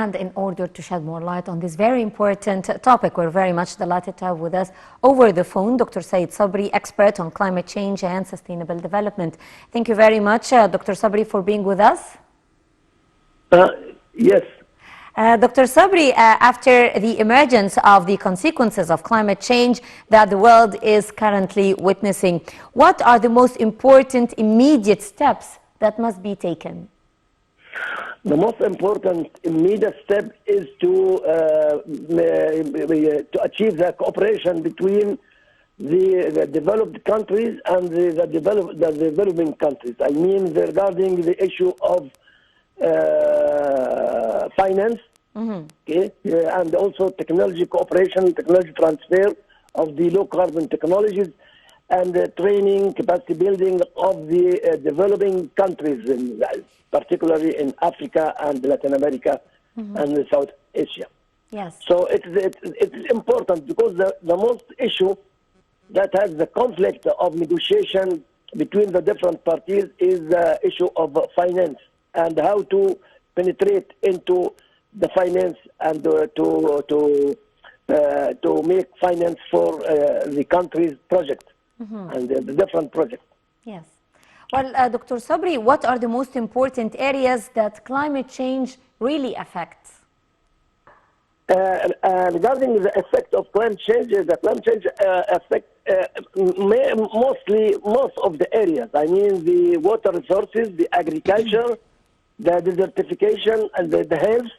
And in order to shed more light on this very important topic, we're very much delighted to have with us over the phone Dr. Sabry, expert on climate change and sustainable development. Thank you very much, Dr. Sabry, for being with us. Yes. Dr. Sabry, after the emergence of the consequences of climate change that the world is currently witnessing, what are the most important immediate steps that must be taken? The most important immediate step is to achieve the cooperation between the developed countries and the developing countries. I mean, regarding the issue of finance, okay, and also technology cooperation, technology transfer of the low carbon technologies, and training, capacity building of the developing countries, particularly in Africa and Latin America and South Asia. Yes. So it's important because the most issue that has the conflict of negotiation between the different parties is the issue of finance and how to penetrate into the finance and to make finance for the country's project and the different projects. Yes. Well, Dr. Sabry, what are the most important areas that climate change really affects? Regarding the effect of climate change, the climate change affects most of the areas. I mean, the water resources, the agriculture, the desertification, and the health,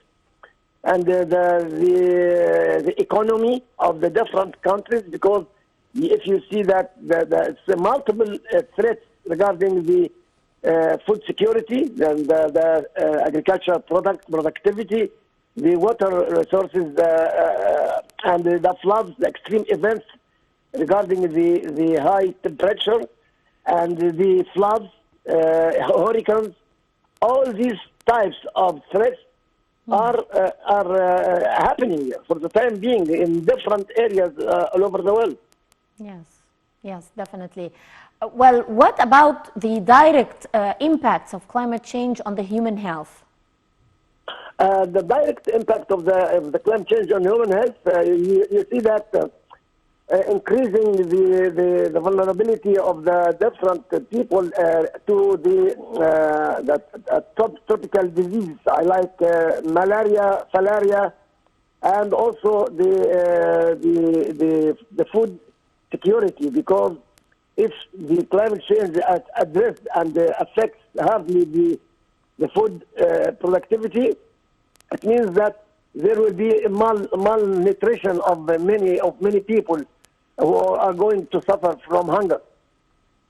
and the economy of the different countries. Because if you see that it's multiple threats regarding the food security, and the agricultural productivity, the water resources, and the floods, the extreme events regarding the high temperature, and the floods, hurricanes. All these types of threats are happening for the time being in different areas all over the world. Yes, yes, definitely. Well, what about the direct impacts of climate change on the human health? The direct impact of the climate change on human health, you see that increasing the vulnerability of the different people to the tropical disease, like malaria, malaria, and also the food security. Because if the climate change addressed and affects hardly the food productivity, it means that there will be malnutrition of many people who are going to suffer from hunger.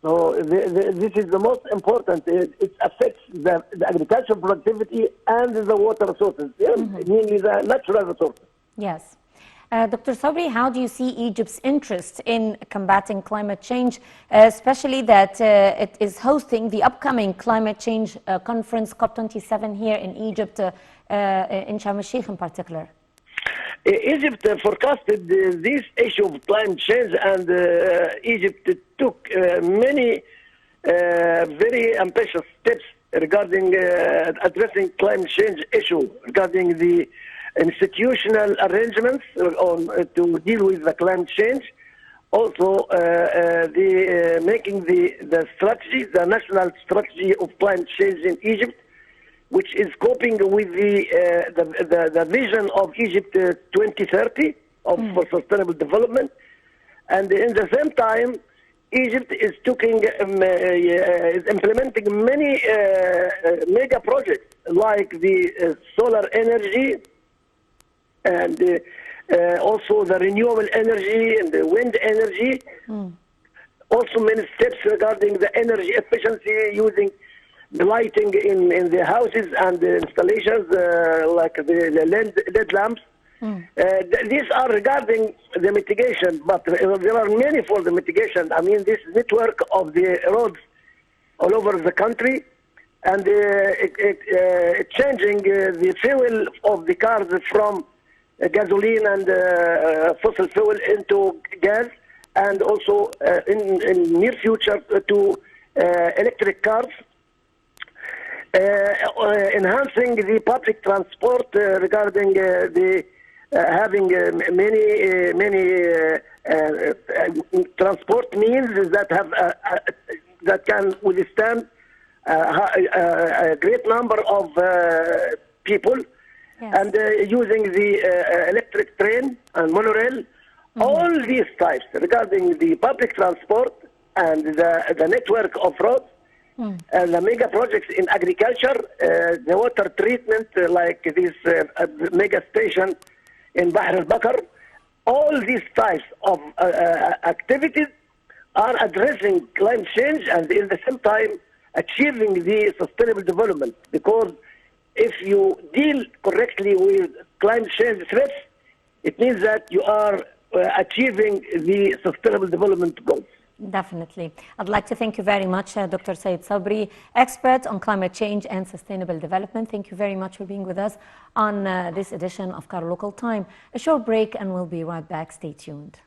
So this is the most important. It affects the agricultural productivity and the water resources, mainly the natural resources. Yes. Dr. Sabry, how do you see Egypt's interest in combating climate change, especially that it is hosting the upcoming climate change conference COP27 here in Egypt, in Sharm el-Sheikh in particular? Egypt forecasted this issue of climate change, and Egypt took many very ambitious steps regarding addressing climate change issue, regarding the institutional arrangements to deal with the climate change. Also, making the strategy, the national strategy of climate change in Egypt, which is coping with the vision of Egypt 2030 for sustainable development. And in the same time, Egypt is implementing many mega projects like the solar energy, and also the renewable energy and the wind energy. Also many steps regarding the energy efficiency, using the lighting in the houses and the installations, like the LED lamps. These are regarding the mitigation, but there are many for the mitigation. I mean, this network of the roads all over the country, and changing the fuel of the cars from gasoline and fossil fuel into gas, and also in near future to electric cars. enhancing the public transport regarding the having many transport means that have that can withstand a great number of people, Yes. and using the electric train and monorail. All these types regarding the public transport and the network of roads, and the mega projects in agriculture, the water treatment, like this mega station in Bahr al-Bakr, all these types of activities are addressing climate change and at the same time achieving the sustainable development. Because if you deal correctly with climate change threats, it means that you are achieving the sustainable development goals. Definitely. I'd like to thank you very much, Dr. Said Sabry, expert on climate change and sustainable development. Thank you very much for being with us on this edition of Cairo Local Time. A short break and we'll be right back. Stay tuned.